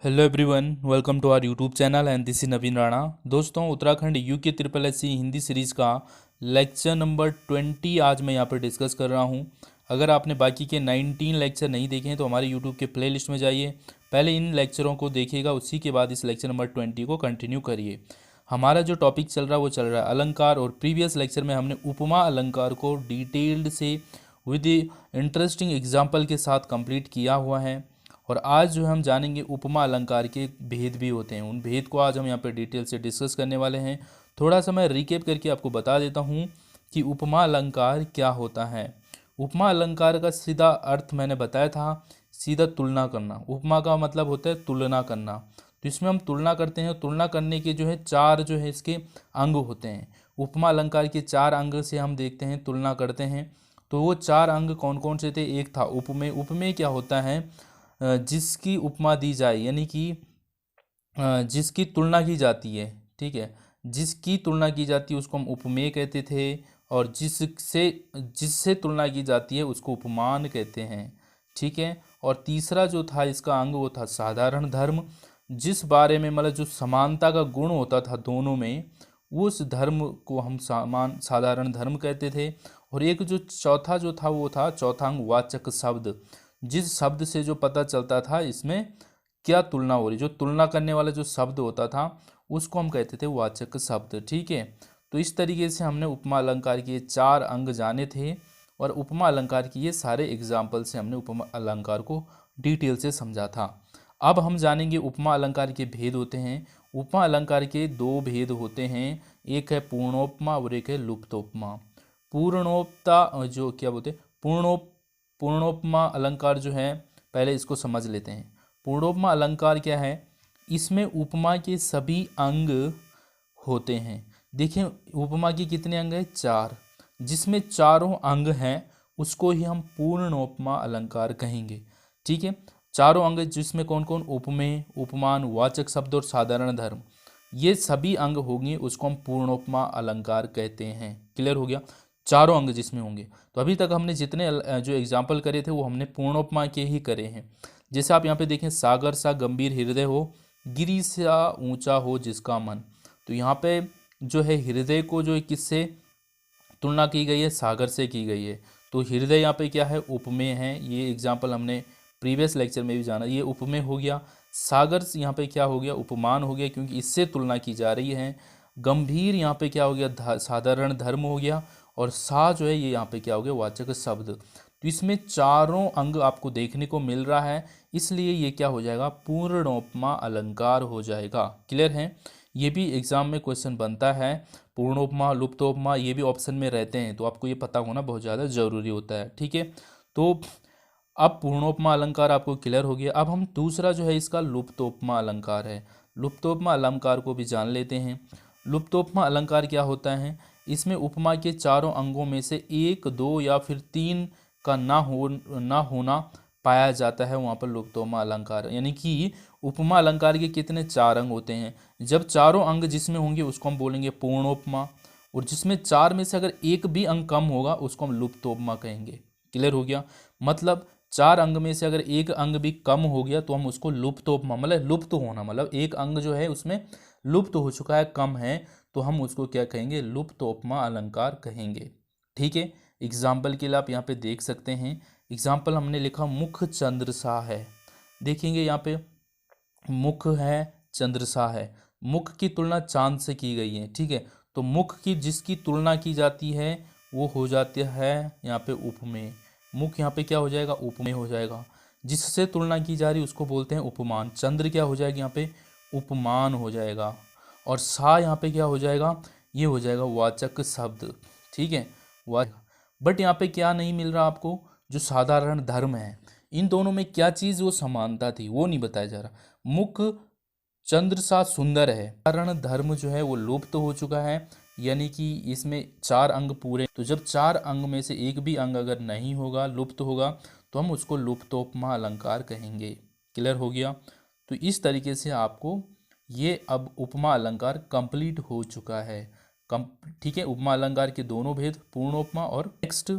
Hello everyone, welcome to our YouTube channel and this is Naveen Rana. दोस्तों, Uttarakhand UK triple S C Hindi series का lecture number 20 आज मैं यहाँ पर डिस्कस कर रहा हूँ। अगर आपने बाकी के 19 लेक्चर नहीं देखे हैं तो हमारे यूट्यूब के प्लेलिस्ट में जाइए, पहले इन लेक्चरों को देखिएगा, उसी के बाद इस लेक्चर नंबर 20 को कंटिन्यू करिए। हमारा जो टॉपिक चल रहा है वो चल रहा है अलंकार, और प्रीवियस लेक्चर में हमने उपमा अलंकार को डिटेल्ड से विद इंटरेस्टिंग एग्जाम्पल के साथ कंप्लीट किया हुआ है। और आज जो हम जानेंगे उपमा अलंकार के भेद भी होते हैं, उन भेद को आज हम यहाँ पे डिटेल से डिस्कस करने वाले हैं। थोड़ा सा मैं रिकेप करके आपको बता देता हूँ कि उपमा अलंकार क्या होता है। उपमा अलंकार का सीधा अर्थ मैंने बताया था, सीधा तुलना करना। उपमा का मतलब होता है तुलना करना, तो इसमें हम तुलना करते हैं। तुलना करने के जो है चार जो है इसके अंग होते हैं। उपमा अलंकार के चार अंग से हम देखते हैं, तुलना करते हैं। तो वो चार अंग कौन कौन से थे? एक था उपमेय। उपमेय क्या होता है? जिसकी उपमा दी जाए, यानी कि जिसकी तुलना की जाती है, ठीक है, जिसकी तुलना की जाती है उसको हम उपमेय कहते थे, और जिससे तुलना की जाती है उसको उपमान कहते हैं, ठीक है। और तीसरा जो था इसका अंग वो था साधारण धर्म, जिस बारे में मतलब जो समानता का गुण होता था दोनों में, उस धर्म को हम साधारण धर्म कहते थे। और एक जो चौथा जो था वो था चौथा अंग वाचक शब्द, जिस शब्द से जो पता चलता था इसमें क्या तुलना हो रही, जो तुलना करने वाला जो शब्द होता था उसको हम कहते थे वाचक शब्द, ठीक है। तो इस तरीके से हमने उपमा अलंकार के चार अंग जाने थे, और उपमा अलंकार की ये सारे एग्जाम्पल से हमने उपमा अलंकार को डिटेल से समझा था। अब हम जानेंगे उपमा अलंकार के भेद होते हैं। उपमा अलंकार के दो भेद होते हैं, एक है पूर्णोपमा और एक है लुप्तोपमा। पूर्णोपता जो क्या बोलते हैं, पूर्णोपमा अलंकार जो है, पहले इसको समझ लेते हैं। पूर्णोपमा अलंकार क्या है? इसमें उपमा के सभी अंग होते हैं। देखिए, उपमा के कितने अंग हैं? चार। जिसमें चारों अंग हैं उसको ही हम पूर्णोपमा अलंकार कहेंगे, ठीक है। चारों अंग जिसमें कौन कौन? उपमेय, उपमान, वाचक शब्द और साधारण धर्म, ये सभी अंग होंगे उसको हम पूर्णोपमा अलंकार कहते हैं। क्लियर हो गया? चारों अंग जिसमें होंगे। तो अभी तक हमने जितने जो एग्जाम्पल करे थे वो हमने पूर्णोपमा के ही करे हैं। जैसे आप यहाँ पे देखें, सागर सा गंभीर हृदय हो, गिरी सा ऊंचा हो जिसका मन। तो यहाँ पे जो है हृदय को जो है किससे तुलना की गई है? सागर से की गई है। तो हृदय यहाँ पे क्या है? उपमेय है। ये एग्जाम्पल हमने प्रीवियस लेक्चर में भी जाना, ये उपमेय हो गया। सागर यहाँ पे क्या हो गया? उपमान हो गया, क्योंकि इससे तुलना की जा रही है। गंभीर यहाँ पे क्या हो गया? साधारण धर्म हो गया। और सा जो है ये यहाँ पे क्या हो गया? वाचक शब्द। तो इसमें चारों अंग आपको देखने को मिल रहा है, इसलिए ये क्या हो जाएगा? पूर्णोपमा अलंकार हो जाएगा। क्लियर है? ये भी एग्जाम में क्वेश्चन बनता है। पूर्णोपमा, लुप्तोपमा ये भी ऑप्शन में रहते हैं, तो आपको ये पता होना बहुत ज़्यादा जरूरी होता है, ठीक है। तो अब पूर्णोपमा अलंकार आपको क्लियर हो गया। अब हम दूसरा जो है इसका लुप्तोपमा अलंकार है। लुप्तोपमा अलंकार को भी जान लेते हैं। लुप्तोपमा अलंकार क्या होता है? इसमें उपमा के चारों अंगों में से एक, दो या फिर तीन का ना होना पाया जाता है, वहाँ पर लुप्तोपमा अलंकार। यानी कि उपमा अलंकार के कितने? चार अंग होते हैं। जब चारों अंग जिसमें होंगे उसको हम बोलेंगे पूर्णोपमा, और जिसमें चार में से अगर एक भी अंग कम होगा उसको हम लुप्तोपमा कहेंगे। क्लियर हो गया? मतलब चार अंग में से अगर एक अंग भी कम हो गया तो हम उसको लुप्तोपमा, मतलब लुप्त होना, मतलब एक अंग जो है उसमें लुप्त हो चुका है, कम है, तो हम उसको क्या कहेंगे? लुप्तोपमा अलंकार कहेंगे, ठीक है। एग्जाम्पल के लिए आप यहाँ पे देख सकते हैं। एग्जाम्पल हमने लिखा मुख चंद्रसा है। देखेंगे यहाँ पे मुख है, चंद्रसा है। मुख की तुलना चांद से की गई है, ठीक है। तो मुख की जिसकी तुलना की जाती है वो हो जाती है यहाँ पे उपमेय। मुख यहाँ पे क्या हो जाएगा? उपमेय हो जाएगा। जिससे तुलना की जा रही उसको बोलते हैं उपमान। चंद्र क्या हो जाएगा? यहाँ पे उपमान हो जाएगा। और सा यहाँ पे क्या हो जाएगा? ये हो जाएगा वाचक शब्द, ठीक है। बट यहाँ पे क्या नहीं मिल रहा आपको? जो साधारण धर्म है, इन दोनों में क्या चीज़ वो समानता थी वो नहीं बताया जा रहा। मुख चंद्र सा सुंदर है, साधारण धर्म जो है वो लुप्त हो चुका है। यानी कि इसमें चार अंग पूरे, तो जब चार अंग में से एक भी अंग अगर नहीं होगा, लुप्त होगा, तो हम उसको लुप्तोपमा अलंकार कहेंगे। क्लियर हो गया? तो इस तरीके से आपको ये अब उपमा अलंकार कंप्लीट हो चुका है। ठीक है। उपमा अलंकार के दोनों भेद, पूर्णोपमा और नेक्स्ट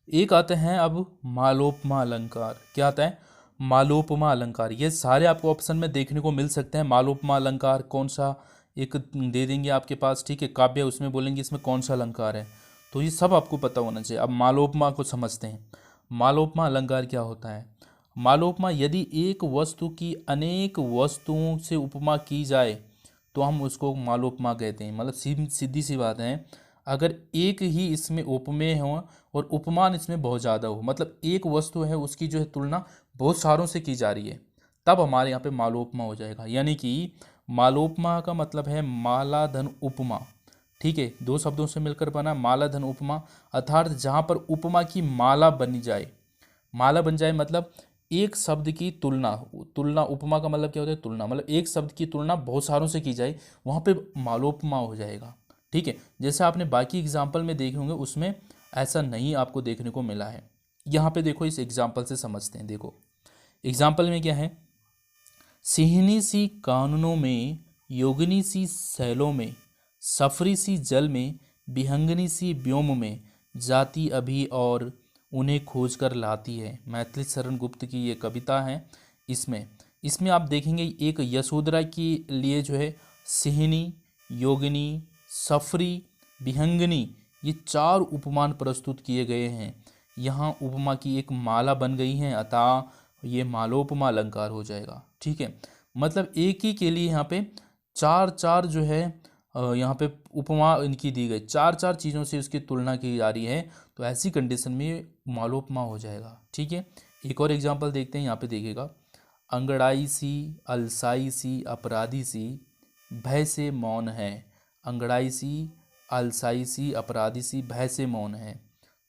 एक आते हैं अब मालोपमा अलंकार। क्या आता है? मालोपमा अलंकार, ये सारे आपको ऑप्शन में देखने को मिल सकते हैं। मालोपमा अलंकार कौन सा एक दे देंगे आपके पास, ठीक है, काव्य, उसमें बोलेंगे इसमें कौन सा अलंकार है, तो ये सब आपको पता होना चाहिए। अब मालोपमा को समझते हैं। मालोपमा अलंकार क्या होता है? मालोपमा, यदि एक वस्तु की अनेक वस्तुओं से उपमा की जाए तो हम उसको मालोपमा कहते हैं। मतलब सीधी सी बात है, अगर एक ही इसमें उपमेय हो और उपमान इसमें बहुत ज़्यादा हो, मतलब एक वस्तु है उसकी जो है तुलना बहुत सारों से की जा रही है, तब हमारे यहाँ पे मालोपमा हो जाएगा। यानी कि मालोपमा का मतलब है माला धन उपमा, ठीक है, दो शब्दों से मिलकर बना माला धन उपमा, अर्थात जहाँ पर उपमा की माला बन जाए, माला बन जाए मतलब एक शब्द की तुलना, तुलना उपमा का मतलब क्या होता है? तुलना, मतलब एक शब्द की तुलना बहुत सारों से की जाए, वहाँ पे मालोपमा हो जाएगा, ठीक है। जैसे आपने बाकी एग्जाम्पल में देखे होंगे, उसमें ऐसा नहीं आपको देखने को मिला है। यहाँ पे देखो, इस एग्जाम्पल से समझते हैं। देखो एग्जाम्पल में क्या है, सिहनी सी काननों में, योगिनी सी सैलों में, सफरी सी जल में, विहंगनी सी व्योम में, जाती अभी और उन्हें खोज कर लाती है। मैथिली शरण गुप्त की ये कविता है। इसमें इसमें आप देखेंगे एक यशोधरा के लिए जो है सिहनी, योगिनी, सफरी, विहंगनी, ये चार उपमान प्रस्तुत किए गए हैं। यहाँ उपमा की एक माला बन गई है, अतः ये मालोपमा अलंकार हो जाएगा, ठीक है। मतलब एक ही के लिए यहाँ पे चार चार जो है यहाँ पे उपमा इनकी दी गई, चार चार चीज़ों से उसकी तुलना की जा रही है, तो ऐसी कंडीशन में ये मालोपमा हो जाएगा, ठीक है। एक और एग्जांपल देखते हैं। यहाँ पे देखिएगा, अंगड़ाई सी, अलसाई सी, अपराधी सी, भय से मौन है। अंगड़ाई सी, अलसाई सी, अपराधी सी, भय से मौन है।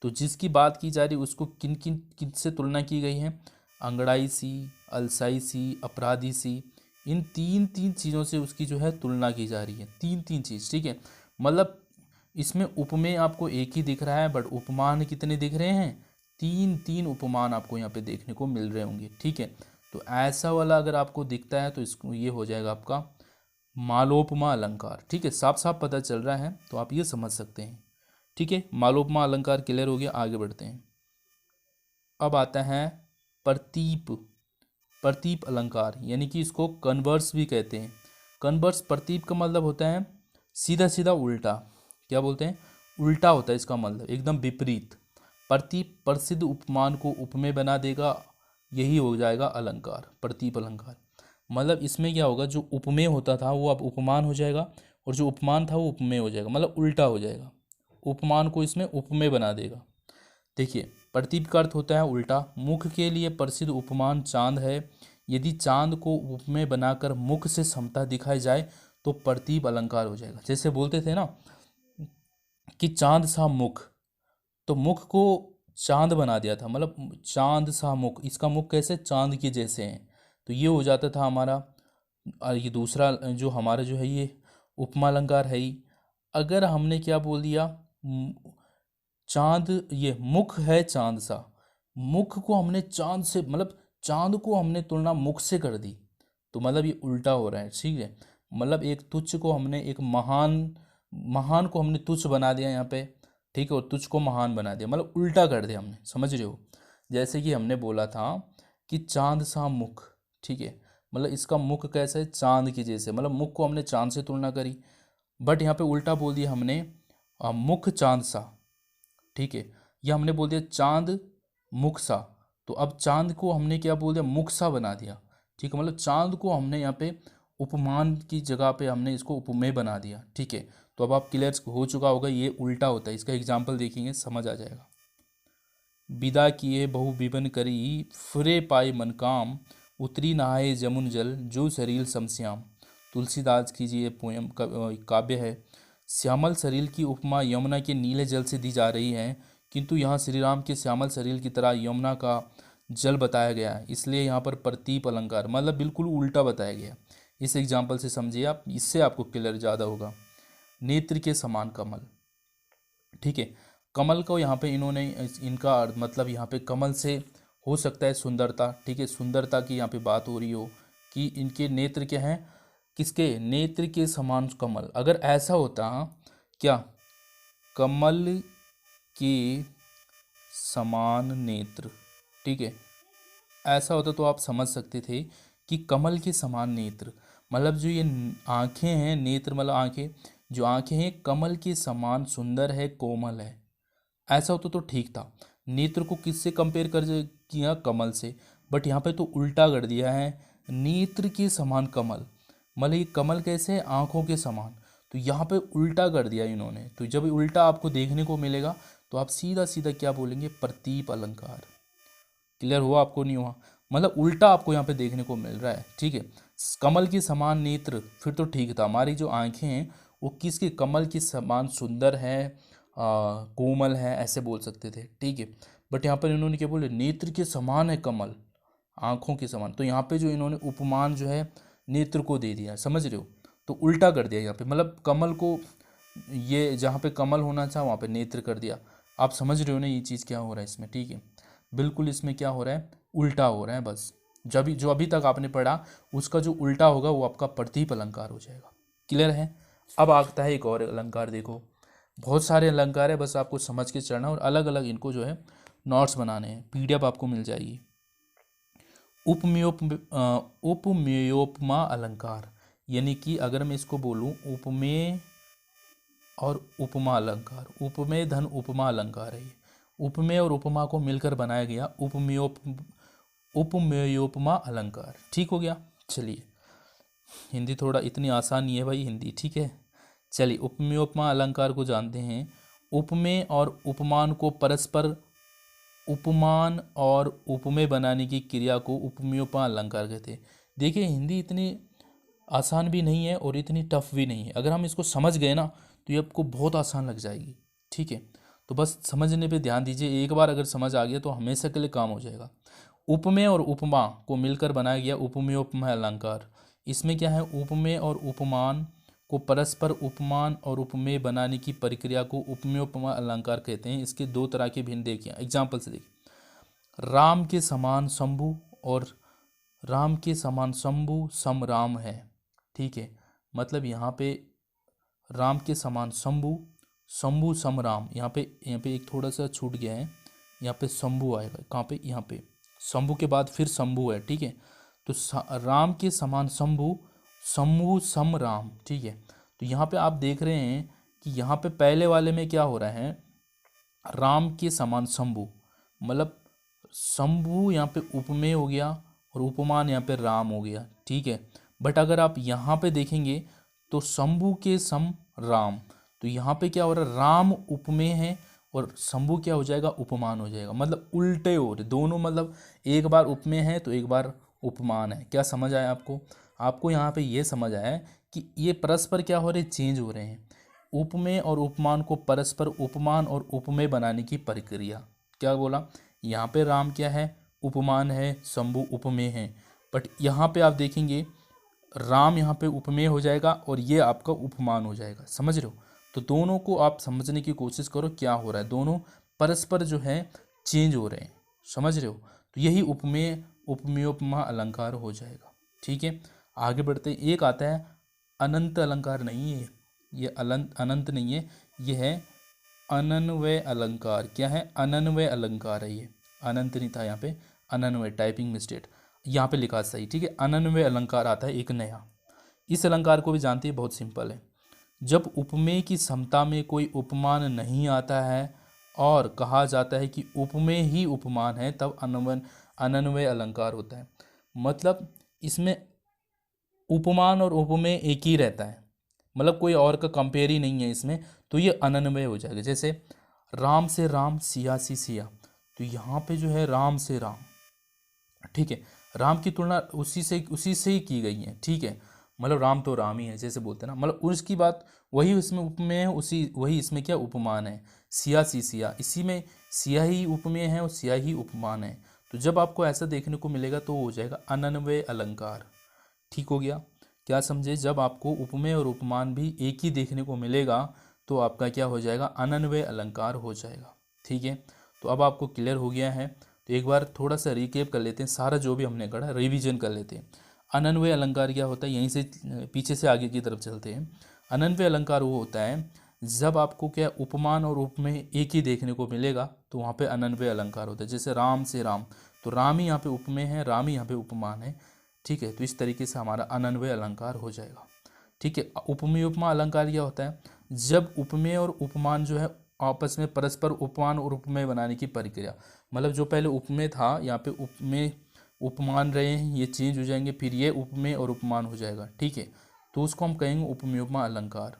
तो जिसकी बात की जा रही है उसको किन किन किन से तुलना की गई है? अंगड़ाई सी, अलसाई सी, अपराधी सी, इन तीन तीन चीज़ों से उसकी जो है तुलना की जा रही है, तीन तीन चीज़, ठीक है। मतलब इसमें उपमेय आपको एक ही दिख रहा है, बट उपमान कितने दिख रहे हैं? तीन तीन उपमान आपको यहाँ पे देखने को मिल रहे होंगे, ठीक है। तो ऐसा वाला अगर आपको दिखता है तो इसको ये हो जाएगा आपका मालोपमा अलंकार, ठीक है। साफ साफ पता चल रहा है तो आप ये समझ सकते हैं, ठीक है। मालोपमा अलंकार क्लियर हो गया, आगे बढ़ते हैं। अब आता है प्रतीप, प्रतीप अलंकार, यानी कि इसको कन्वर्स भी कहते हैं। कन्वर्स, प्रतीप का मतलब होता है सीधा सीधा उल्टा, क्या बोलते हैं? उल्टा होता है इसका मतलब, एकदम विपरीत। प्रतीप प्रसिद्ध उपमान को उपमेय बना देगा, यही हो जाएगा अलंकार, प्रतीप अलंकार। मतलब इसमें क्या होगा, जो उपमेय होता था वो अब उपमान हो जाएगा, और जो उपमान था वो उपमेय हो जाएगा, मतलब उल्टा हो जाएगा, उपमान को इसमें उपमेय बना देगा। देखिए, प्रतीप का अर्थ होता है उल्टा। मुख के लिए प्रसिद्ध उपमान चांद है। यदि चांद को उपमेय बनाकर मुख से समता दिखाई जाए तो प्रतीप अलंकार हो जाएगा। जैसे बोलते थे ना कि चांद सा मुख, तो मुख को चांद बना दिया था, मतलब चांद सा मुख, इसका मुख कैसे? चांद के जैसे हैं, तो ये हो जाता था हमारा। ये दूसरा जो हमारा जो है ये उपमा अलंकार है ही। अगर हमने क्या बोल दिया, चांद, ये मुख है चांद सा, मुख को हमने चांद से, मतलब चांद को हमने तुलना मुख से कर दी, तो मतलब ये उल्टा हो रहा है, ठीक है। मतलब एक तुच्छ को हमने एक महान, महान को हमने तुच्छ बना दिया यहाँ पे, ठीक है, और तुच्छ को महान बना दिया, मतलब उल्टा कर दिया हमने, समझ रहे हो। जैसे कि हमने बोला था कि चांद सा मुख, ठीक है, मतलब इसका मुख कैसा है? चांद के जैसे, मतलब मुख को हमने चांद से तुलना करी, बट यहाँ पे उल्टा बोल दिया हमने, मुख चांद सा, ठीक है। यह हमने बोल दिया चांद मुख सा, तो अब चांद को हमने क्या बोल दिया? मुख सा बना दिया, ठीक है। मतलब चांद को हमने यहाँ पे उपमान की जगह पे हमने इसको उपमेय बना दिया, ठीक है। तो अब आप क्लियर हो चुका होगा ये उल्टा होता है। इसका एग्जाम्पल देखेंगे, समझ आ जाएगा। विदा किए बहु विवन करी, फुरे पाए मन काम, उतरी नहाए जमुन जल, जो सरील समश्याम। तुलसीदास की जी ये पोयम काव्य है। श्यामल सरील की उपमा यमुना के नीले जल से दी जा रही है, किंतु यहाँ श्री राम के श्यामल सरील की तरह यमुना का जल बताया गया है, इसलिए यहाँ पर प्रतीप अलंकार, मतलब बिल्कुल उल्टा बताया गया। इस एग्जाम्पल से समझिए आप, इससे आपको क्लियर ज़्यादा होगा। नेत्र के समान कमल, ठीक है। कमल को यहाँ पे इन्होंने इनका मतलब यहाँ पे कमल से हो सकता है सुंदरता, ठीक है, सुंदरता की यहाँ पे बात हो रही हो कि इनके नेत्र क्या हैं, किसके? नेत्र के समान कमल। अगर ऐसा होता क्या, कमल के समान नेत्र, ठीक है, ऐसा होता तो आप समझ सकते थे कि कमल के समान नेत्र, मतलब जो ये आंखें हैं, नेत्र मतलब आंखें, जो आंखें हैं कमल के समान सुंदर है, कोमल है, ऐसा होता तो ठीक था। नेत्र को किससे कंपेयर कर किया, कमल से। बट यहाँ पे तो उल्टा कर दिया है, नेत्र के समान कमल, मतलब ये कमल कैसे है, आंखों के समान। तो यहाँ पे उल्टा कर दिया इन्होंने। तो जब उल्टा आपको देखने को मिलेगा तो आप सीधा सीधा क्या बोलेंगे, प्रतीप अलंकार। क्लियर हुआ आपको, नहीं हुआ? मतलब उल्टा आपको यहाँ पे देखने को मिल रहा है, ठीक है। कमल के समान नेत्र, फिर तो ठीक था, हमारी जो आंखें हैं वो किसके, कमल के समान सुंदर है, कोमल है, ऐसे बोल सकते थे, ठीक है। बट यहाँ पर इन्होंने क्या बोले, नेत्र के समान है कमल, आंखों के समान। तो यहाँ पे जो इन्होंने उपमान जो है नेत्र को दे दिया, समझ रहे हो? तो उल्टा कर दिया यहाँ पे, मतलब कमल को, ये जहाँ पे कमल होना था वहाँ पे नेत्र कर दिया। आप समझ रहे हो ना ये चीज़ क्या हो रहा है इसमें, ठीक है। बिल्कुल इसमें क्या हो रहा है, उल्टा हो रहा है बस। जब जो अभी तक आपने पढ़ा उसका जो उल्टा होगा वो आपका प्रतीप अलंकार हो जाएगा। क्लियर है? अब आता है एक और अलंकार, देखो बहुत सारे अलंकार है, बस आपको समझ के चढ़ना और अलग अलग इनको जो है नोट्स बनाने हैं। पीडीएफ आपको मिल जाएगी। उपमेयोपमा अलंकार, यानी कि अगर मैं इसको बोलूं उपमेय और उपमा अलंकार, उपमेय धन उपमा अलंकार है ये। उपमेय और उपमा को मिलकर बनाया गया उपमेयोपमा अलंकार। ठीक हो गया? चलिए, हिंदी थोड़ा इतनी आसान नहीं है भाई हिंदी, ठीक है। चलिए, उपमेयोपमा अलंकार को जानते हैं। उपमेय और उपमान को परस्पर उपमान और उपमेय बनाने की क्रिया को उपमेयोपमा अलंकार कहते हैं। देखिए, हिंदी इतनी आसान भी नहीं है और इतनी टफ भी नहीं है। अगर हम इसको समझ गए ना तो ये आपको बहुत आसान लग जाएगी, ठीक है। तो बस समझने पे ध्यान दीजिए, एक बार अगर समझ आ गया तो हमेशा के लिए काम हो जाएगा। उपमेय और उपमा को मिलकर बनाया गया उपमेयोपमा अलंकार। इसमें क्या है, उपमेय और उपमान को परस्पर उपमान और उपमेय बनाने की प्रक्रिया को उपमेयोपमा अलंकार कहते हैं। इसके दो तरह के भिन्न देखिए, एग्जाम्पल से देखिए। राम के समान शंभु और राम के समान शंभु सम राम है, ठीक है। मतलब यहाँ पे राम के समान शंभु, शंभु सम राम, यहाँ पे एक थोड़ा सा छूट गया है, यहाँ पे शंभु आएगा। कहाँ पे, यहाँ पे शंभु के बाद फिर शंभु है, ठीक है। तो राम के समान शंभु, शंभु सम राम, ठीक है। तो यहाँ पे आप देख रहे हैं कि यहाँ पे पहले वाले में क्या हो रहा है, राम के समान शंभु, मतलब शंभु यहाँ पे उपमेय हो गया और उपमान यहाँ पे राम हो गया, ठीक है। बट अगर आप यहाँ पे देखेंगे तो शंभु के सम राम, तो यहाँ पे क्या हो रहा है, राम उपमेय है और शंभु क्या हो जाएगा, उपमान हो जाएगा। मतलब उल्टे हो रहे दोनों, मतलब एक बार उपमेय है तो एक बार उपमान है। क्या समझ आया आपको? आपको यहाँ पे ये समझ आया कि ये परस्पर क्या हो रहे, चेंज हो रहे हैं। उपमेय और उपमान को परस्पर उपमान और उपमेय बनाने की प्रक्रिया। क्या बोला, यहाँ पे राम क्या है, उपमान है, शंभु उपमेय है। बट यहाँ पे आप देखेंगे राम यहाँ पे उपमेय हो जाएगा और ये आपका उपमान हो जाएगा। समझ रहे हो? तो दोनों को आप समझने की कोशिश करो क्या हो रहा है, दोनों परस्पर जो है चेंज हो रहे हैं। समझ रहे हो? तो यही उपमेय उपमेयोपमा अलंकार हो जाएगा, ठीक है। आगे बढ़ते हैं। एक आता है अनंत अलंकार, नहीं है ये अनंत नहीं है, ये है अनन्वय अलंकार। क्या है, अनन्वय अलंकार है ये, अनंत नहीं था यहाँ पे, अनन्वय, टाइपिंग मिस्टेक, यहाँ पे लिखा सही, ठीक है। अनन्वय अलंकार आता है एक नया। इस अलंकार को भी जानते हैं, बहुत सिंपल है। जब उपमेय की समता में कोई उपमान नहीं आता है और कहा जाता है कि उपमेय ही उपमान है, तब अनन्वय अलंकार होता है। मतलब इसमें उपमान और उपमेय एक ही रहता है, मतलब कोई और का कंपेयर ही नहीं है इसमें, तो ये अनन्वय हो जाएगा। जैसे राम से राम, सिया से सिया, तो यहाँ पे जो है राम से राम, ठीक है, राम की तुलना उसी से ही की गई है, ठीक है। मतलब राम तो राम ही है जैसे बोलते हैं ना, मतलब उसकी बात वही उसमें उपमेय है, उसी वही इसमें क्या उपमान है। सिया सी सिया, इसी में सिया ही उपमेय है और सिया ही उपमान है। तो जब आपको ऐसा देखने को मिलेगा तो हो जाएगा अनन्वय अलंकार। ठीक हो गया? क्या समझे? जब आपको उपमेय और उपमान भी एक ही देखने को मिलेगा तो आपका क्या हो जाएगा, अनन्वय अलंकार हो जाएगा, ठीक है। तो अब आपको क्लियर हो गया है। तो एक बार थोड़ा सा रिकेप कर लेते हैं, सारा जो भी हमने पढ़ा रिवीजन कर लेते हैं। अनन्वय अलंकार क्या होता है, यहीं से पीछे से आगे की तरफ चलते हैं। अनन्वय अलंकार वो होता है जब आपको क्या उपमान और उपमेय एक ही देखने को मिलेगा तो वहाँ पे अनन्वय अलंकार होता है। जैसे राम से राम, तो राम ही यहाँ पे उपमेय है, राम ही यहाँ पे उपमान है। ठीक है, तो इस तरीके से हमारा अनन्वय अलंकार हो जाएगा। ठीक है, उपमेय उपमा अलंकार क्या होता है? जब उपमेय और उपमान जो है आपस में परस्पर उपमान और उपमेय बनाने की प्रक्रिया, मतलब जो पहले उपमेय था यहाँ पे उपमेय उपमान रहे हैं, ये चेंज हो जाएंगे, फिर ये उपमेय और उपमान हो जाएगा। ठीक है, तो उसको हम कहेंगे उपमेय उपमा अलंकार।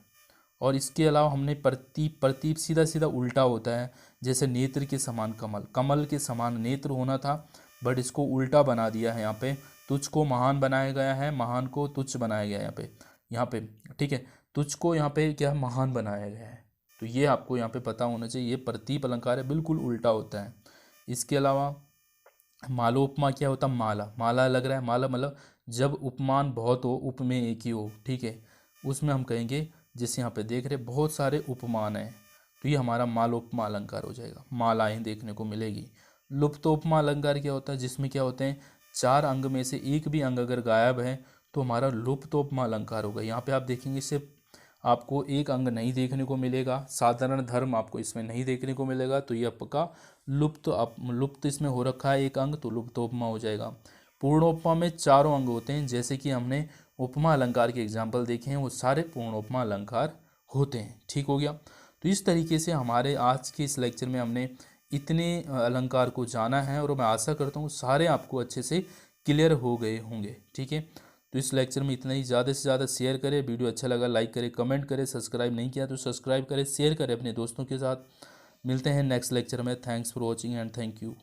और इसके अलावा हमने प्रतीप, प्रतीप सीधा सीधा उल्टा होता है, जैसे नेत्र के समान कमल, कमल के समान नेत्र होना था, बट इसको उल्टा बना दिया है यहाँ पे, तुझ को महान बनाया गया है, महान को तुच्छ बनाया गया है यहाँ पे। ठीक है, तुझ को यहाँ पे क्या महान बनाया गया है, तो ये आपको यहाँ पे पता होना चाहिए, ये प्रतीप अलंकार है, बिल्कुल उल्टा होता है। इसके अलावा मालोपमा क्या होता है? माला, माला लग रहा है, माला मतलब जब उपमान बहुत हो, उपमेय एक ही हो। ठीक है, उसमें हम कहेंगे, जैसे यहाँ पे देख रहे बहुत सारे उपमान हैं, तो ये हमारा मालोपमा अलंकार हो जाएगा, मालाएं देखने को मिलेगी। लुप्तोपमा अलंकार क्या होता है? जिसमें क्या होते हैं, चार अंग में से एक भी अंग अगर गायब है तो हमारा लुप्तोपमा अलंकार होगा। यहाँ पे आप देखेंगे सिर्फ आपको एक अंग नहीं देखने को मिलेगा, साधारण धर्म आपको इसमें नहीं देखने को मिलेगा, तो ये आपका लुप्त इसमें हो रखा है एक अंग, तो लुप्तोपमा हो जाएगा। पूर्णोपमा में चारों अंग होते हैं, जैसे कि हमने उपमा अलंकार के एग्जाम्पल देखे हैं, वो सारे पूर्णोपमा अलंकार होते हैं। ठीक हो गया, तो इस तरीके से हमारे आज के इस लेक्चर में हमने इतने अलंकार को जाना है, और मैं आशा करता हूँ सारे आपको अच्छे से क्लियर हो गए होंगे। ठीक है, तो इस लेक्चर में इतना ही। ज़्यादा से ज़्यादा शेयर करें, वीडियो अच्छा लगा लाइक करें, कमेंट करें, सब्सक्राइब नहीं किया तो सब्सक्राइब करें, शेयर करें अपने दोस्तों के साथ। मिलते हैं नेक्स्ट लेक्चर में। Thanks for watching and thank you.